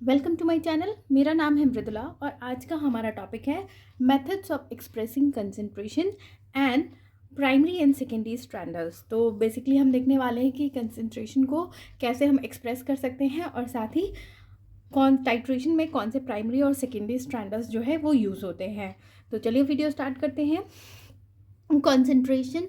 Welcome to my channel. मेरा नाम है मृदुला और आज का हमारा टॉपिक है methods of expressing concentration and primary and secondary standards. तो बेसिकली हम देखने वाले हैं कि कंसंट्रेशन को कैसे हम एक्सप्रेस कर सकते हैं और साथ ही कौन टाइट्रेशन में कौन से प्राइमरी और सेकेंडरी स्टैंडर्ड्स जो है वो यूज़ होते हैं। तो चलिए वीडियो स्टार्ट करते हैं। कॉन्सेंट्रेशन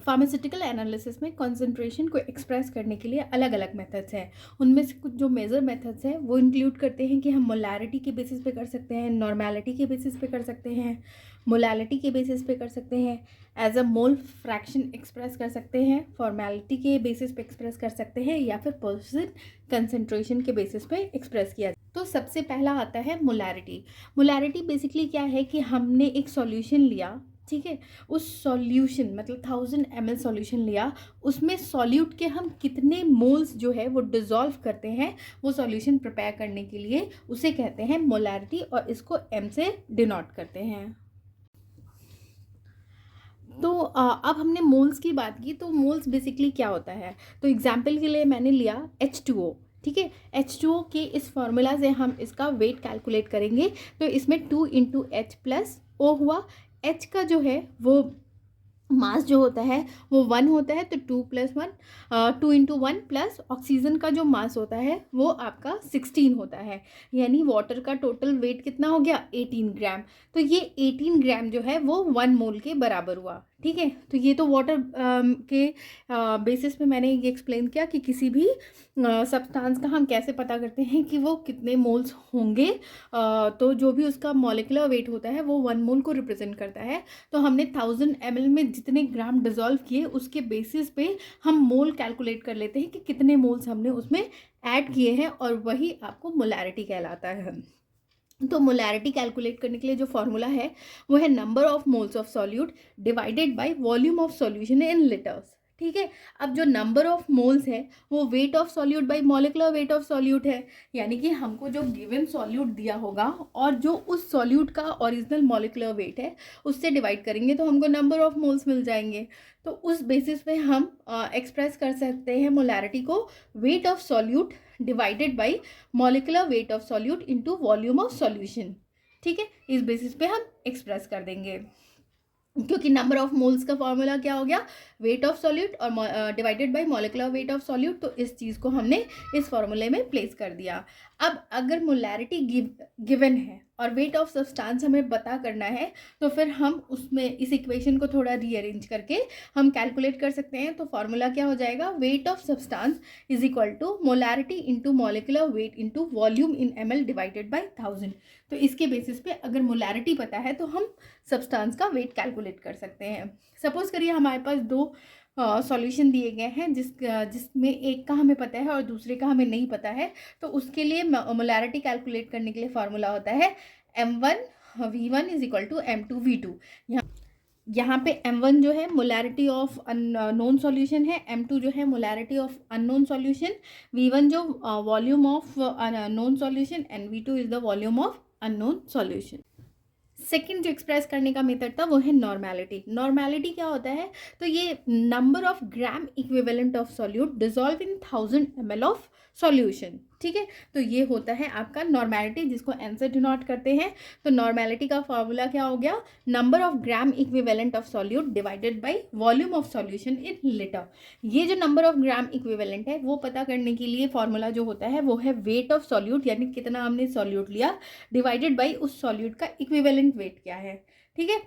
फार्मास्यूटिकल एनालिसिस में कॉन्सेंट्रेशन को एक्सप्रेस करने के लिए अलग अलग मेथड्स हैं। उनमें से कुछ जो मेजर मेथड्स हैं वो इंक्लूड करते हैं कि हम मोलैरिटी के बेसिस पे कर सकते हैं, नॉर्मेलिटी के बेसिस पे कर सकते हैं, मोलैलिटी के बेसिस पे कर सकते हैं, as a mole fraction express कर सकते हैं, फॉर्मेलिटी के बेसिस पे एक्सप्रेस कर सकते हैं, या फिर परसेंट कंसेंट्रेशन के बेसिस पे एक्सप्रेस किया। तो सबसे पहला आता है मोलैरिटी। मोलैरिटी बेसिकली क्या है कि हमने एक सॉल्यूशन लिया, ठीक है, उस सॉल्यूशन मतलब 1000 ml सॉल्यूशन लिया, उसमें सॉल्यूट के हम कितने मोल्स जो है वो डिज़ोल्व करते हैं वो सॉल्यूशन प्रिपेयर करने के लिए, उसे कहते हैं मोलैरिटी और इसको m से डिनोट करते हैं। तो अब हमने मोल्स की बात की, तो मोल्स बेसिकली क्या होता है। तो एग्जाम्पल के लिए मैंने लिया H2O, ठीक है। H2O के इस फॉर्मूला से हम इसका वेट कैलकुलेट करेंगे। तो इसमें 2 इंटू एच प्लस ओ हुआ। H का जो है वो मास जो होता है वो 1 होता है, तो 2 प्लस 1 2 इंटू 1 प्लस ऑक्सीजन का जो मास होता है वो आपका 16 होता है, यानी वाटर का टोटल वेट कितना हो गया 18 ग्राम। तो ये 18 ग्राम जो है वो 1 मोल के बराबर हुआ, ठीक है। तो ये तो वाटर के बेसिस पे मैंने ये एक्सप्लेन किया कि किसी भी सब्सटेंस का हम कैसे पता करते हैं कि वो कितने मोल्स होंगे। तो जो भी उसका मॉलिक्यूलर वेट होता है वो 1 मोल को रिप्रेजेंट करता है। तो हमने 1000 ml में जितने ग्राम डिज़ोल्व किए उसके बेसिस पे हम मोल कैलकुलेट कर लेते हैं कि कितने मोल्स हमने उसमें ऐड किए हैं, और वही आपको मोलैरिटी कहलाता है। तो मोलैरिटी कैलकुलेट करने के लिए जो फॉर्मूला है वो है number of moles of solute divided by volume of solution in litres, ठीक है। अब जो नंबर ऑफ मोल्स है वो weight of solute bye molecular weight of solute है, यानी कि हमको जो गिवन सॉल्यूट दिया होगा और जो उस सॉल्यूट का ओरिजिनल मॉलिक्यूलर वेट है उससे डिवाइड करेंगे तो हमको नंबर ऑफ मोल्स मिल जाएंगे। तो उस बेसिस पे हम एक्सप्रेस कर सकते हैं मोलैरिटी को weight of solute divided by molecular weight of solute into volume of solution, ठीक है। इस बेसिस पे हम एक्सप्रेस कर देंगे, क्योंकि नंबर ऑफ मोल्स का फॉर्मूला क्या हो गया वेट ऑफ सॉल्यूट और divided by molecular weight of solute. तो इस चीज़ को हमने इस फॉर्मूले में प्लेस कर दिया। अब अगर मोलैरिटी गिवन है और वेट ऑफ सब्सटेंस हमें पता करना है तो फिर हम उसमें इस इक्वेशन को थोड़ा रीअरेंज करके हम कैलकुलेट कर सकते हैं। तो फॉर्मूला क्या हो जाएगा, weight of substance is equal to molarity into molecular weight into volume in ml divided by 1000। तो इसके बेसिस पे अगर मोलैरिटी पता है तो हम सब्सटेंस का वेट कैलकुलेट कर सकते हैं। सपोज करिए हमारे पास दो सॉल्यूशन दिए गए हैं जिसमें एक का हमें पता है और दूसरे का हमें नहीं पता है। तो उसके लिए मोलैरिटी कैलकुलेट करने के लिए फॉर्मूला होता है m1v1 is equal to m2v2। यहाँ पे m1 जो है मोलैरिटी ऑफ नोन सॉल्यूशन है, m2 जो है molarity of unknown solution, v1 जो volume of known solution and v2 is the volume of unknown solution. Second जो एक्सप्रेस करने का मेथड था वो है नॉर्मेलिटी। नॉर्मेलिटी क्या होता है, तो ये number of gram equivalent of solute dissolve in 1000 ml of solution, ठीक है। तो ये होता है आपका नॉर्मेलिटी, जिसको एन से डिनोट करते हैं। तो नॉर्मेलिटी का फॉर्मूला क्या हो गया, number of gram equivalent of solute divided by volume of solution in litre. ये जो नंबर ऑफ ग्राम इक्विवेलेंट है वो पता करने के लिए फॉर्मूला जो होता है वो है वेट ऑफ सॉल्यूट, यानी कितना हमने सॉल्यूट लिया डिवाइडेड बाय उस सॉल्यूट का इक्विवेलेंट वेट क्या है, ठीक है।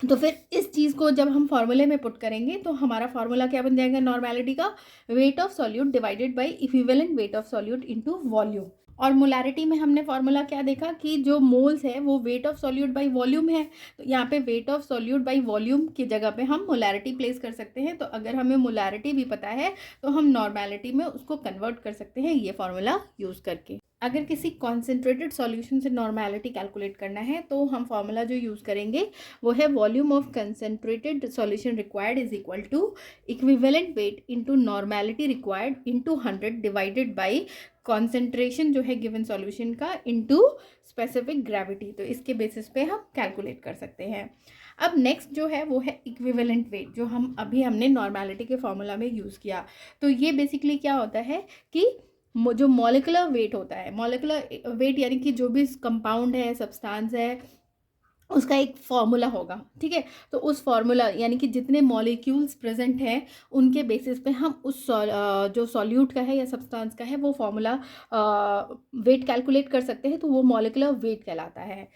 तो फिर इस चीज़ को जब हम फॉर्मूले में पुट करेंगे तो हमारा फॉर्मूला क्या बन जाएगा नॉर्मेलिटी का, weight of solute divided by equivalent weight of solute into volume. और मोलैरिटी में हमने फॉर्मूला क्या देखा कि जो मोल्स है वो weight of solute by volume है। तो यहाँ पे weight of solute by volume की जगह पे हम मोलैरिटी प्लेस कर सकते हैं। तो अगर हमें मोलैरिटी भी पता है तो हम नॉर्मेलिटी में उसको कन्वर्ट कर सकते हैं ये फॉर्मूला यूज़ करके। अगर किसी कॉन्सेंट्रेटेड सॉल्यूशन से नॉर्मेलिटी कैलकुलेट करना है तो हम फॉर्मूला जो यूज़ करेंगे वो है volume of concentrated solution required is equal to equivalent weight into normality required into 100 divided by concentration जो है गिवन सॉल्यूशन का इंटू स्पेसिफिक ग्रेविटी। तो इसके बेसिस पे हम कैलकुलेट कर सकते हैं। अब नेक्स्ट जो है वो है इक्विवेलेंट वेट, जो हमने नॉर्मेलिटी के फॉर्मूला में यूज़ किया। तो ये बेसिकली क्या होता है कि जो मॉलिकुलर वेट होता है, मॉलिकुलर वेट यानी कि जो भी कंपाउंड है, सब्सटेंस है, उसका एक फॉर्मूला होगा, ठीक है। तो उस फॉर्मूला यानी कि जितने मॉलिक्यूल्स प्रेजेंट हैं उनके बेसिस पे हम उस जो सॉल्यूट का है या सब्सटेंस का है वो फॉर्मूला वेट कैलकुलेट कर सकते हैं, तो वो मॉलिकुलर वेट कहलाता है।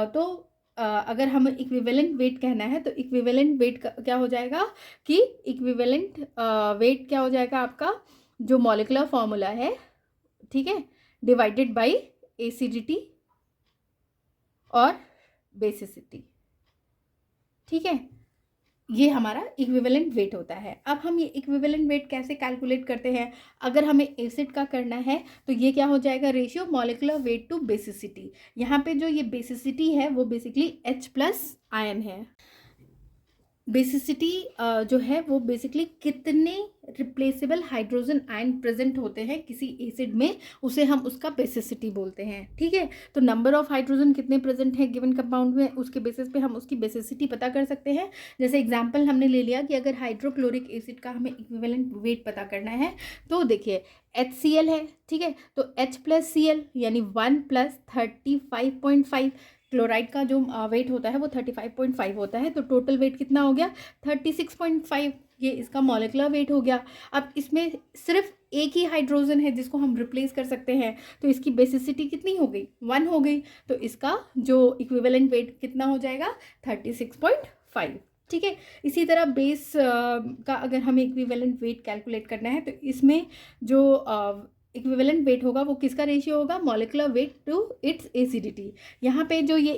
तो अगर हमें इक्विवेलेंट वेट कहना है तो इक्विवेलेंट वेट क्या हो जाएगा कि इक्विवेलेंट वेट क्या हो जाएगा आपका, जो मॉलिकुलर फॉर्मूला है, ठीक है, डिवाइडेड बाय एसिडिटी और बेसिसिटी, ठीक है। ये हमारा इक्विवेलेंट वेट होता है। अब हम ये इक्विवेलेंट वेट कैसे कैलकुलेट करते हैं, अगर हमें एसिड का करना है तो ये क्या हो जाएगा, ratio molecular weight to basicity. यहाँ पे जो ये बेसिसिटी है वो बेसिकली H+ आयन है। बेसिसिटी जो है वो बेसिकली कितने रिप्लेसेबल हाइड्रोजन आयन प्रेजेंट होते हैं किसी एसिड में, उसे हम उसका बेसिसिटी बोलते हैं, ठीक है। तो नंबर ऑफ हाइड्रोजन कितने प्रेजेंट है गिवन कंपाउंड में, उसके बेसिस पे हम उसकी बेसिसिटी पता कर सकते हैं। जैसे एग्जांपल हमने ले लिया कि अगर हाइड्रोक्लोरिक एसिड का हमें इक्विवेलेंट वेट पता करना है तो देखिए HCl है, ठीक है, तो H+Cl यानी 1 + 35.5, क्लोराइड का जो वेट होता है वो 35.5 होता है, तो टोटल वेट कितना हो गया 36.5, ये इसका मॉलिकुलर वेट हो गया। अब इसमें सिर्फ एक ही हाइड्रोजन है जिसको हम रिप्लेस कर सकते हैं, तो इसकी बेसिसिटी कितनी हो गई 1 हो गई, तो इसका जो इक्विवेलेंट वेट कितना हो जाएगा 36.5, ठीक है। इसी तरह बेस का अगर हमें इक्विवेलेंट वेट कैलकुलेट करना है तो इसमें जो इक्विवेलेंट वेट होगा वो किसका रेशियो होगा, molecular weight to its acidity. यहाँ पे जो ये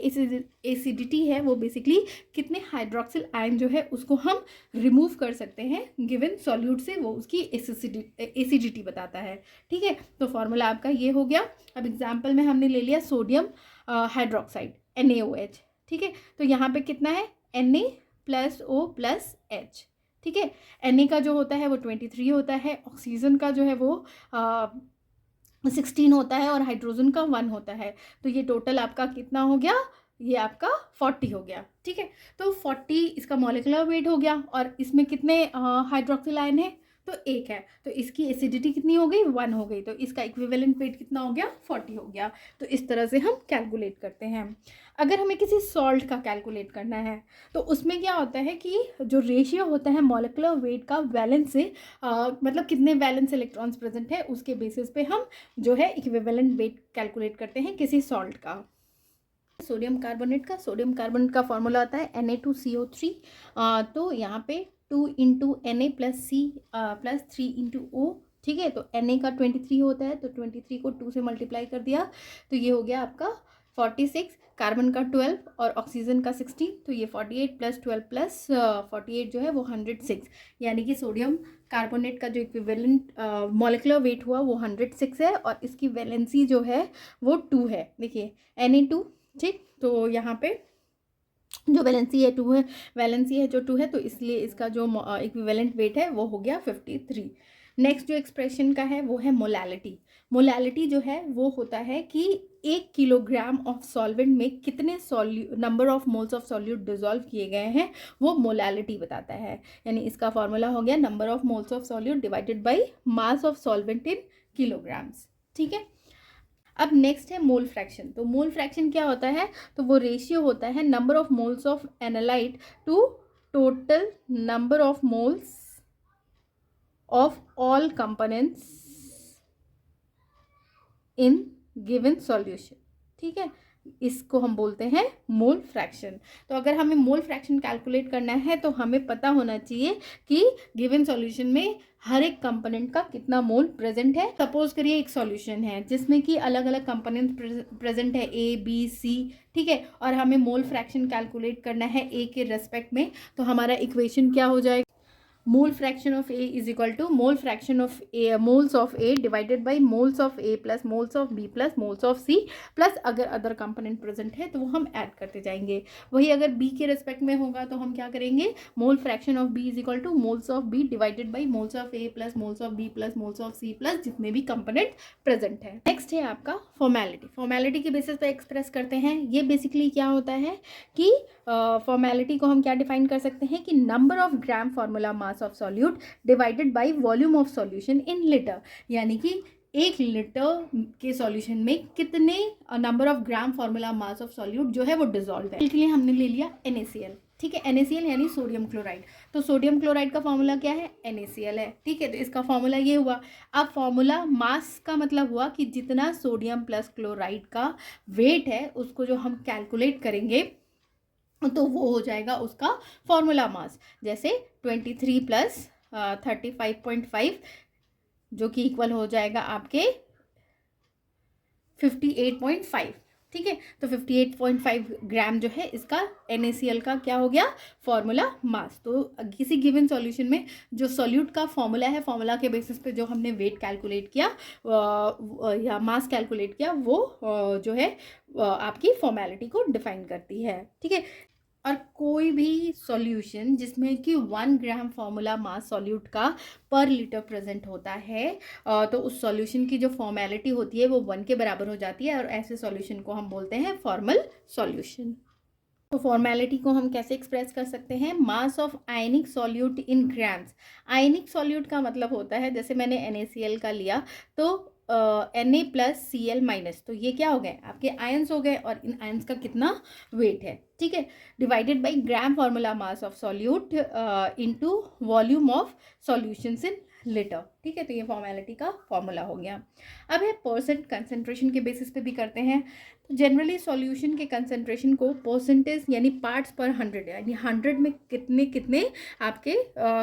एसिडिटी है वो बेसिकली कितने हाइड्रोक्सिल आयन जो है उसको हम रिमूव कर सकते हैं गिवन सॉल्यूट से, वो उसकी एसिडिटी बताता है, ठीक है। तो फॉर्मूला आपका ये हो गया। अब एग्जाम्पल में हमने ले लिया सोडियम हाइड्रोक्साइड NaOH, ठीक है। तो यहाँ पे कितना है Na+O+H, ठीक है। Na का जो होता है वो 23 होता है, ऑक्सीजन का जो है वो 16 होता है और हाइड्रोजन का 1 होता है, तो ये टोटल आपका कितना हो गया, ये आपका 40 हो गया, ठीक है। तो 40 इसका मॉलिकुलर वेट हो गया और इसमें कितने हाइड्रोक्सिल आयन है, तो एक है, तो इसकी एसिडिटी कितनी हो गई 1 हो गई, तो इसका इक्विवेलेंट वेट कितना हो गया 40 हो गया। तो इस तरह से हम कैलकुलेट करते हैं। अगर हमें किसी सॉल्ट का कैलकुलेट करना है तो उसमें क्या होता है कि जो रेशियो होता है मॉलिकुलर वेट का वैलेंस से, मतलब कितने वैलेंस इलेक्ट्रॉन्स प्रेजेंट है उसके बेसिस पे हम जो है इक्विवेलेंट वेट कैलकुलेट करते हैं किसी सॉल्ट का। सोडियम कार्बोनेट का फॉर्मूला आता है Na2CO3, तो यहाँ पे 2 × Na + C + 3 × O, ठीक है। तो Na का 23 होता है, तो 23 को 2 से मल्टीप्लाई कर दिया तो ये हो गया आपका 46, कार्बन का 12 और ऑक्सीजन का 16, तो ये 48 + 12 + 48 जो है वो 106, यानी कि सोडियम कार्बोनेट का जो इक्विवेलेंट मॉलिकुलर वेट हुआ वो 106 है और इसकी वैलेंसी जो है वो 2 है। देखिए Na2, ठीक, तो यहाँ पे जो वैलेंसी है 2 है, वैलेंसी है जो 2 है, तो इसलिए इसका जो इक्विवेलेंट वेट है वो हो गया 53। नेक्स्ट जो एक्सप्रेशन का है वो है मोलैलिटी। मोलैलिटी जो है वो होता है कि 1 किलोग्राम ऑफ सॉल्वेंट में कितने number of moles of solute dissolve किए गए हैं, वो मोलैलिटी बताता है। यानी इसका फॉर्मूला हो गया number of moles of solute divided by mass of solvent in kilograms, ठीक है। अब नेक्स्ट है मोल फ्रैक्शन। तो मोल फ्रैक्शन क्या होता है, तो वो रेशियो होता है number of moles of analyte to total number of moles of all components in given solution, ठीक है। इसको हम बोलते हैं मोल फ्रैक्शन। तो अगर हमें मोल फ्रैक्शन कैलकुलेट करना है तो हमें पता होना चाहिए कि गिवन सॉल्यूशन में हर एक कंपोनेंट का कितना मोल प्रेजेंट है। सपोज करिए एक सॉल्यूशन है जिसमें कि अलग अलग कंपोनेंट प्रेजेंट है A B C, ठीक है, और हमें मोल फ्रैक्शन कैलकुलेट करना है A के रेस्पेक्ट में, तो हमारा इक्वेशन क्या हो जाएगा, mole fraction of A is equal to mole fraction of A moles of A divided by moles of A plus moles of B plus moles of C, plus अगर other component present है तो वो हम add करते जाएंगे। वही अगर B के रेस्पेक्ट में होगा तो हम क्या करेंगे, मोल fraction of B is equal two moles of B divided by moles of A plus moles of B plus moles of C plus जितने भी कंपोनेंट प्रेजेंट है। नेक्स्ट है आपका फॉर्मेलिटी। फॉर्मेलिटी के बेसिस पर एक्सप्रेस करते हैं। ये बेसिकली क्या होता है कि फॉर्मेलिटी को हम क्या डिफाइन कर सकते हैं कि number of gram formula mass of solute divided by volume of solution in litre, यानी कि 1 लीटर के सॉल्यूशन में कितने number of gram formula mass of solute जो है वो डिजॉल्व है। इसके लिए हमने ले लिया NaCl, ठीक है, NaCl यानी सोडियम क्लोराइड। तो सोडियम क्लोराइड का फॉर्मूला क्या है, NaCl है, ठीक है। तो इसका फॉर्मूला ये हुआ। अब फॉर्मूला मास का मतलब हुआ कि जितना सोडियम प्लस क्लोराइड का वेट है उसको जो हम कैलकुलेट करेंगे तो वो हो जाएगा उसका फॉर्मूला मास। जैसे 23 प्लस 35.5 जो कि इक्वल हो जाएगा आपके 58.5, ठीक है। तो 58.5 ग्राम जो है इसका NaCl का क्या हो गया, फॉर्मूला मास। तो किसी गिवन सॉल्यूशन में जो सॉल्यूट का फॉर्मूला है, फॉर्मूला के बेसिस पे जो हमने वेट कैलकुलेट किया या मास कैलकुलेट किया वो जो है आपकी फॉर्मेलिटी को डिफाइन करती है, ठीक है। और कोई भी सॉल्यूशन जिसमें कि 1 ग्राम फॉर्मूला मास सॉल्यूट का पर लीटर प्रेजेंट होता है तो उस सॉल्यूशन की जो फॉर्मेलिटी होती है वो 1 के बराबर हो जाती है, और ऐसे सॉल्यूशन को हम बोलते हैं फॉर्मल सॉल्यूशन। तो फॉर्मेलिटी को हम कैसे एक्सप्रेस कर सकते हैं, mass of ionic solute in grams. Ionic solute का मतलब होता है, जैसे मैंने NaCl का लिया तो Na प्लस Cl माइनस, तो ये क्या हो गए, आपके आयंस हो गए, और इन आयंस का कितना वेट है, ठीक है, divided by gram formula mass of solute into volume of solutions in litre, ठीक है। तो ये फॉर्मेलिटी का फॉर्मूला हो गया। अब है परसेंट कंसंट्रेशन के बेसिस पे भी करते हैं। तो जनरली सॉल्यूशन के कंसंट्रेशन को परसेंटेज यानी पार्ट्स पर 100 यानी 100 में कितने कितने आपके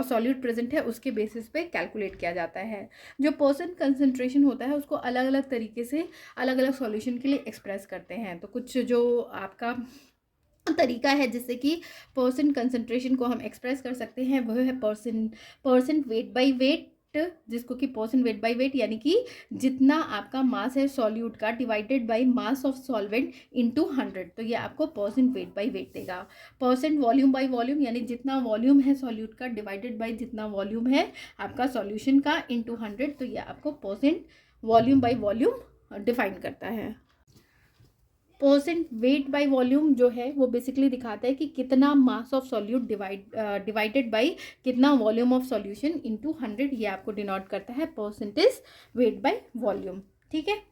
सॉल्यूट प्रेजेंट है उसके बेसिस पे कैलकुलेट किया जाता है। जो परसेंट कंसंट्रेशन होता है उसको अलग अलग तरीके से अलग अलग सॉल्यूशन के लिए एक्सप्रेस करते हैं। तो कुछ जो आपका तरीका है जिससे कि परसेंट कंसंट्रेशन को हम एक्सप्रेस कर सकते हैं वह है परसेंट वेट बाय वेट, जिसको कि परसेंट वेट बाय वेट यानी कि जितना आपका मास है सॉल्यूट का divided by mass of solvent into 100, तो ये आपको परसेंट वेट बाय वेट देगा। परसेंट वॉल्यूम बाय वॉल्यूम यानी जितना वॉल्यूम है सॉल्यूट का डिवाइडेड बाय जितना वॉल्यूम है आपका सॉल्यूशन का इनटू 100, तो ये आपको percent volume by volume define करता है। परसेंट वेट बाय वॉल्यूम जो है वो बेसिकली दिखाता है कि कितना mass of solute divided by कितना वॉल्यूम ऑफ सॉल्यूशन इनटू 100, ये आपको डिनोट करता है परसेंटेज वेट बाय वॉल्यूम, ठीक है।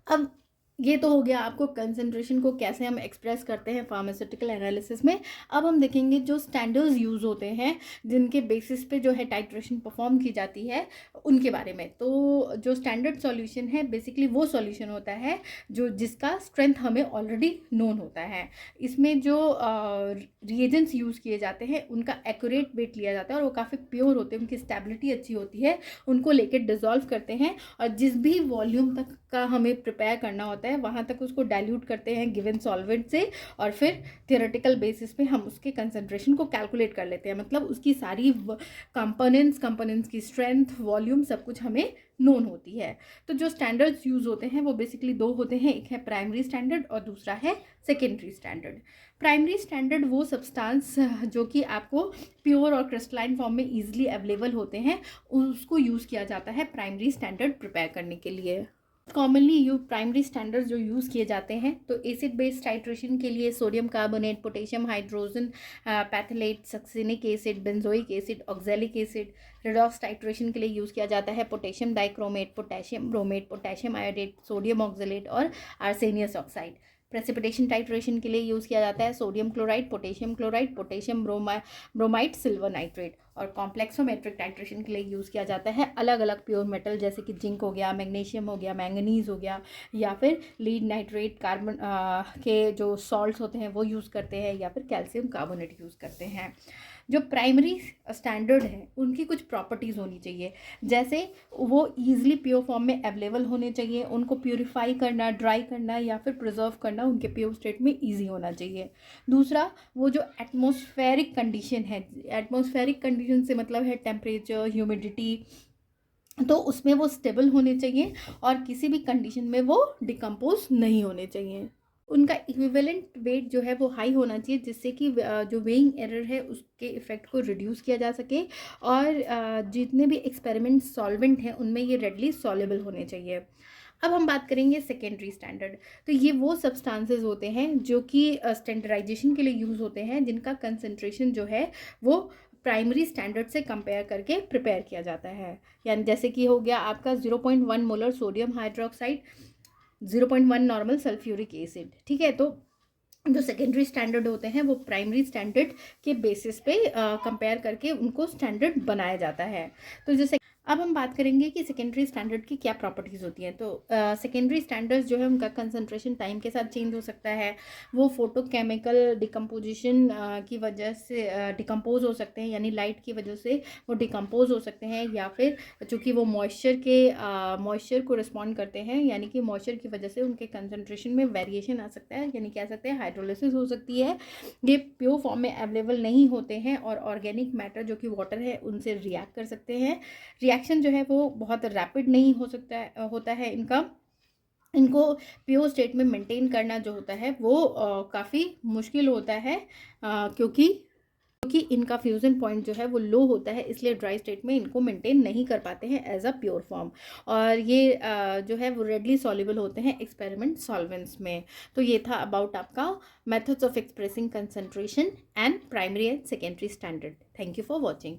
अब ये तो हो गया आपको कंसंट्रेशन को कैसे हम एक्सप्रेस करते हैं फार्मास्यूटिकल एनालिसिस में। अब हम देखेंगे जो स्टैंडर्ड्स यूज़ होते हैं जिनके बेसिस पे जो है टाइट्रेशन परफॉर्म की जाती है उनके बारे में। तो जो स्टैंडर्ड सॉल्यूशन है बेसिकली वो सॉल्यूशन होता है जो जिसका स्ट्रेंथ हमें ऑलरेडी नोन होता है। इसमें जो रिएजेंट्स यूज़ किए जाते हैं उनका एक्यूरेट वेट लिया जाता है और वो काफ़ी प्योर होते हैं, उनकी स्टेबिलिटी अच्छी होती है, उनको लेकर डिजॉल्व करते हैं और जिस भी वॉल्यूम तक का हमें प्रिपेयर करना होता है वहाँ तक उसको डाइल्यूट करते हैं गिवन सॉल्वेंट से, और फिर थियोरेटिकल बेसिस पे हम उसके कंसंट्रेशन को कैलकुलेट कर लेते हैं। मतलब उसकी सारी कंपोनेंट्स की स्ट्रेंथ, वॉल्यूम सब कुछ हमें नोन होती है। तो जो स्टैंडर्ड्स यूज़ होते हैं वो बेसिकली दो होते हैं, एक है प्राइमरी स्टैंडर्ड और दूसरा है सेकेंडरी स्टैंडर्ड। प्राइमरी स्टैंडर्ड वो सब्सटेंस जो कि आपको प्योर और क्रिस्टलाइन फॉर्म में ईजिली अवेलेबल होते हैं उसको यूज़ किया जाता है प्राइमरी स्टैंडर्ड प्रिपेयर करने के लिए। कॉमनली प्राइमरी स्टैंडर्ड्स जो यूज़ किए जाते हैं तो एसिड बेस्ड टाइट्रेशन के लिए sodium carbonate, potassium hydrogen पैथलेट, succinic acid, benzoic acid, oxalic acid. Redox titration के लिए यूज़ किया जाता है potassium dichromate, potassium bromate, potassium iodate, sodium oxalate और आर्सेनियस ऑक्साइड। प्रेसिपिटेशन टाइट्रेशन के लिए यूज़ किया जाता है sodium chloride, potassium chloride, potassium bromide, silver nitrate. और कॉम्प्लेक्सोमेट्रिक टाइट्रेशन के लिए यूज़ किया जाता है अलग अलग प्योर मेटल जैसे कि जिंक हो गया, मैग्नीशियम हो गया, मैंगनीज हो गया, या फिर लीड नाइट्रेट, कार्बन के जो सॉल्ट्स होते हैं वो यूज़ करते हैं, या फिर कैल्शियम कार्बोनेट यूज़ करते हैं। जो प्राइमरी स्टैंडर्ड है उनकी कुछ प्रॉपर्टीज़ होनी चाहिए, जैसे वो ईजिली प्योर फॉर्म में अवेलेबल होने चाहिए, उनको प्योरीफाई करना, ड्राई करना या फिर प्रिजर्व करना उनके प्योर स्टेट में ईजी होना चाहिए। दूसरा, वो जो एटमॉस्फेरिक कंडीशन है, एटमॉस्फेरिक कंडीशन से मतलब है टेम्परेचर, ह्यूमिडिटी, तो उसमें वो स्टेबल होने चाहिए और किसी भी कंडीशन में वो डिकम्पोज नहीं होने चाहिए। उनका इक्विवेलेंट वेट जो है वो हाई होना चाहिए जिससे कि जो वेइंग एरर है उसके इफ़ेक्ट को रिड्यूस किया जा सके, और जितने भी एक्सपेरिमेंट सॉल्वेंट हैं उनमें ये रेडली सॉल्युबल होने चाहिए। अब हम बात करेंगे सेकेंडरी स्टैंडर्ड। तो ये वो सब्सटेंसेस होते हैं जो कि स्टैंडर्डाइजेशन के लिए यूज़ होते हैं जिनका कंसंट्रेशन जो है वो प्राइमरी स्टैंडर्ड से कंपेयर करके प्रिपेयर किया जाता है। यानी जैसे कि हो गया आपका 0.1 molar sodium hydroxide, 0.1 normal sulphuric acid, ठीक है। तो जो सेकेंडरी स्टैंडर्ड होते हैं वो प्राइमरी स्टैंडर्ड के बेसिस पे कंपेयर करके उनको स्टैंडर्ड बनाया जाता है। तो जैसे अब हम बात करेंगे कि सेकेंडरी स्टैंडर्ड की क्या प्रॉपर्टीज़ होती हैं। तो सेकेंडरी स्टैंडर्ड्स जो है उनका कंसंट्रेशन टाइम के साथ चेंज हो सकता है, वो फोटोकेमिकल डिकम्पोजिशन की वजह से डिकम्पोज हो सकते हैं, यानी लाइट की वजह से वो डिकम्पोज हो सकते हैं, या फिर चूँकि वो मॉइस्चर को रिस्पॉन्ड करते हैं, यानी कि मॉइस्चर की वजह से उनके कंसंट्रेशन में वेरिएशन आ सकता है, यानी कह सकते हैं हाइड्रोलिसिस हो सकती है। ये प्योर फॉर्म में अवेलेबल नहीं होते हैं और ऑर्गेनिक मैटर जो कि वाटर है उनसे रिएक्ट कर सकते हैं। रिएक्शन जो है वो बहुत रैपिड नहीं हो सकता होता है इनको प्योर स्टेट में मेंटेन करना जो होता है वो काफ़ी मुश्किल होता है, क्योंकि इनका फ्यूज़न पॉइंट जो है वो लो होता है, इसलिए ड्राई स्टेट में इनको मेंटेन नहीं कर पाते हैं एज अ प्योर फॉर्म। और ये जो है वो रेडली सॉल्युबल होते हैं एक्सपेरिमेंट सॉल्वेंट्स में। तो ये था अबाउट आपका methods of expressing concentration and primary and secondary standard. Thank you for watching.